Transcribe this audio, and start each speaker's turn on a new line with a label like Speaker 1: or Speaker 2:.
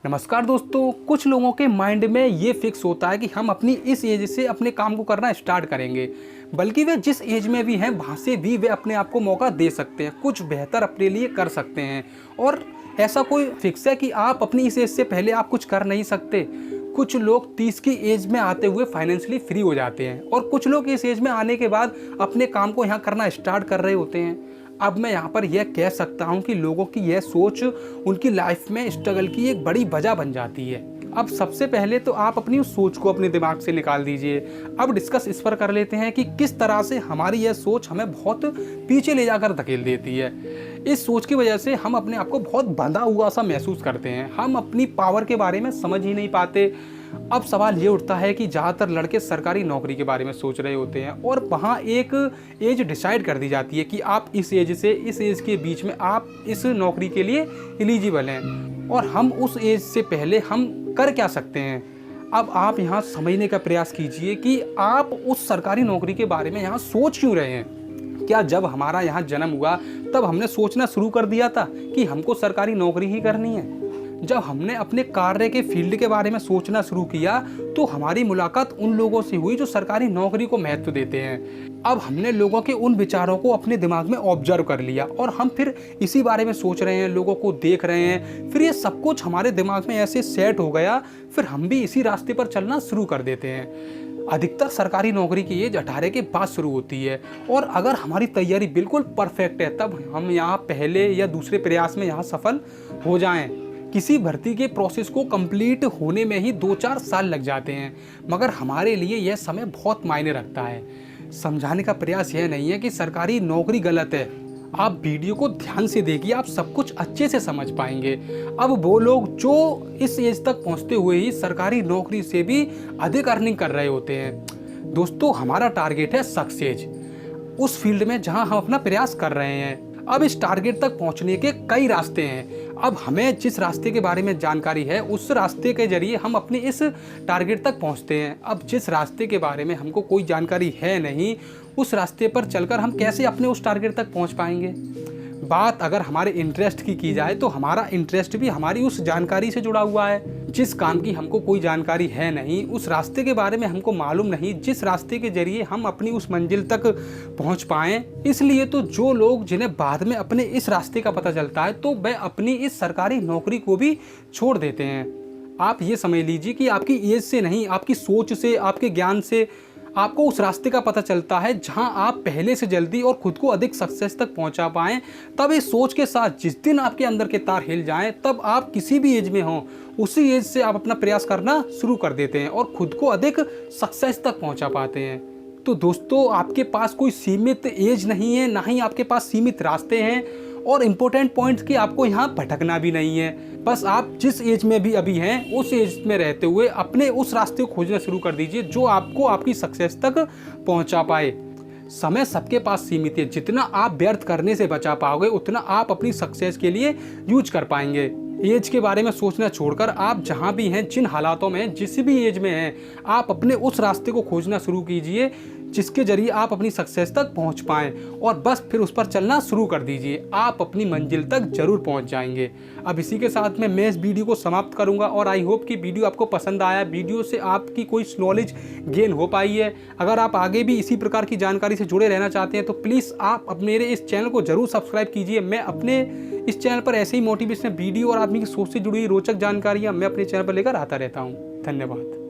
Speaker 1: नमस्कार दोस्तों, कुछ लोगों के माइंड में ये फिक्स होता है कि हम अपनी इस एज से अपने काम को करना स्टार्ट करेंगे। बल्कि वे जिस एज में भी हैं वहाँ से भी वे अपने आप को मौका दे सकते हैं, कुछ बेहतर अपने लिए कर सकते हैं। और ऐसा कोई फिक्स है कि आप अपनी इस एज से पहले आप कुछ कर नहीं सकते। कुछ लोग 30 की एज में आते हुए फाइनेंशियली फ्री हो जाते हैं और कुछ लोग इस एज में आने के बाद अपने काम को यहाँ करना स्टार्ट कर रहे होते हैं। अब मैं यहाँ पर यह कह सकता हूँ कि लोगों की यह सोच उनकी लाइफ में स्ट्रगल की एक बड़ी वजह बन जाती है। अब सबसे पहले तो आप अपनी उस सोच को अपने दिमाग से निकाल दीजिए। अब डिस्कस इस पर कर लेते हैं कि किस तरह से हमारी यह सोच हमें बहुत पीछे ले जाकर धकेल देती है। इस सोच की वजह से हम अपने आप को बहुत बंधा हुआ सा महसूस करते हैं, हम अपनी पावर के बारे में समझ ही नहीं पाते। अब सवाल ये उठता है कि ज़्यादातर लड़के सरकारी नौकरी के बारे में सोच रहे होते हैं और वहाँ एक एज डिसाइड कर दी जाती है कि आप इस एज से इस एज के बीच में आप इस नौकरी के लिए एलिजिबल हैं और हम उस एज से पहले हम कर क्या सकते हैं। अब आप यहाँ समझने का प्रयास कीजिए कि आप उस सरकारी नौकरी के बारे में यहाँ सोच क्यों रहे हैं। क्या जब हमारा यहाँ जन्म हुआ तब हमने सोचना शुरू कर दिया था कि हमको सरकारी नौकरी ही करनी है? जब हमने अपने कार्य के फील्ड के बारे में सोचना शुरू किया तो हमारी मुलाकात उन लोगों से हुई जो सरकारी नौकरी को महत्व देते हैं। अब हमने लोगों के उन विचारों को अपने दिमाग में ऑब्जर्व कर लिया और हम फिर इसी बारे में सोच रहे हैं, लोगों को देख रहे हैं। फिर ये सब कुछ हमारे दिमाग में ऐसे सेट हो गया, फिर हम भी इसी रास्ते पर चलना शुरू कर देते हैं। अधिकतर सरकारी नौकरी की एज 18 के बाद शुरू होती है और अगर हमारी तैयारी बिल्कुल परफेक्ट है तब हम यहाँ पहले या दूसरे प्रयास में यहाँ सफल हो जाएं। किसी भर्ती के प्रोसेस को कंप्लीट होने में ही 2-4 साल लग जाते हैं, मगर हमारे लिए यह समय बहुत मायने रखता है। समझाने का प्रयास यह नहीं है कि सरकारी नौकरी गलत है। आप वीडियो को ध्यान से देखिए, आप सब कुछ अच्छे से समझ पाएंगे। अब वो लोग जो इस एज तक पहुंचते हुए ही सरकारी नौकरी से भी अधिक अर्निंग कर रहे होते हैं। दोस्तों, हमारा टारगेट है सक्सेस उस फील्ड में जहां हम अपना प्रयास कर रहे हैं। अब इस टारगेट तक पहुंचने के कई रास्ते हैं। अब हमें जिस रास्ते के बारे में जानकारी है उस रास्ते के जरिए हम अपने इस टारगेट तक पहुंचते हैं। अब जिस रास्ते के बारे में हमको कोई जानकारी है नहीं, उस रास्ते पर चलकर हम कैसे अपने उस टारगेट तक पहुंच पाएंगे। बात अगर हमारे इंटरेस्ट की जाए तो हमारा इंटरेस्ट भी हमारी उस जानकारी से जुड़ा हुआ है। जिस काम की हमको कोई जानकारी है नहीं, उस रास्ते के बारे में हमको मालूम नहीं, जिस रास्ते के जरिए हम अपनी उस मंजिल तक पहुंच पाएं। इसलिए तो जो लोग जिन्हें बाद में अपने इस रास्ते का पता चलता है तो वह अपनी इस सरकारी नौकरी को भी छोड़ देते हैं। आप ये समझ लीजिए कि आपकी एज से नहीं, आपकी सोच से, आपके ज्ञान से आपको उस रास्ते का पता चलता है जहां आप पहले से जल्दी और खुद को अधिक सक्सेस तक पहुंचा पाएं। तब इस सोच के साथ जिस दिन आपके अंदर के तार हिल जाएं, तब आप किसी भी एज में हों, उसी एज से आप अपना प्रयास करना शुरू कर देते हैं और खुद को अधिक सक्सेस तक पहुंचा पाते हैं। तो दोस्तों, आपके पास कोई सीमित एज नहीं है, ना ही आपके पास सीमित रास्ते हैं और इम्पोर्टेंट पॉइंट्स की आपको यहाँ भटकना भी नहीं है। बस आप जिस एज में भी अभी हैं उस एज में रहते हुए अपने उस रास्ते को खोजना शुरू कर दीजिए जो आपको आपकी सक्सेस तक पहुँचा पाए। समय सबके पास सीमित है, जितना आप व्यर्थ करने से बचा पाओगे उतना आप अपनी सक्सेस के लिए यूज कर पाएंगे। एज के बारे में सोचना छोड़कर आप जहां भी हैं, जिन हालातों में हैं, जिस भी एज में हैं, आप अपने उस रास्ते को खोजना शुरू कीजिए जिसके जरिए आप अपनी सक्सेस तक पहुंच पाएं और बस फिर उस पर चलना शुरू कर दीजिए। आप अपनी मंजिल तक जरूर पहुंच जाएंगे। अब इसी के साथ में मैं इस वीडियो को समाप्त करूंगा और आई होप कि वीडियो आपको पसंद आया, वीडियो से आपकी कोई नॉलेज गेन हो पाई है। अगर आप आगे भी इसी प्रकार की जानकारी से जुड़े रहना चाहते हैं तो प्लीज़ आप मेरे इस चैनल को जरूर सब्सक्राइब कीजिए। मैं अपने इस चैनल पर ऐसे ही मोटिवेशनल वीडियो और आदमी की सोच से जुड़ी रोचक जानकारियाँ मैं अपने चैनल पर लेकर आता रहता हूँ। धन्यवाद।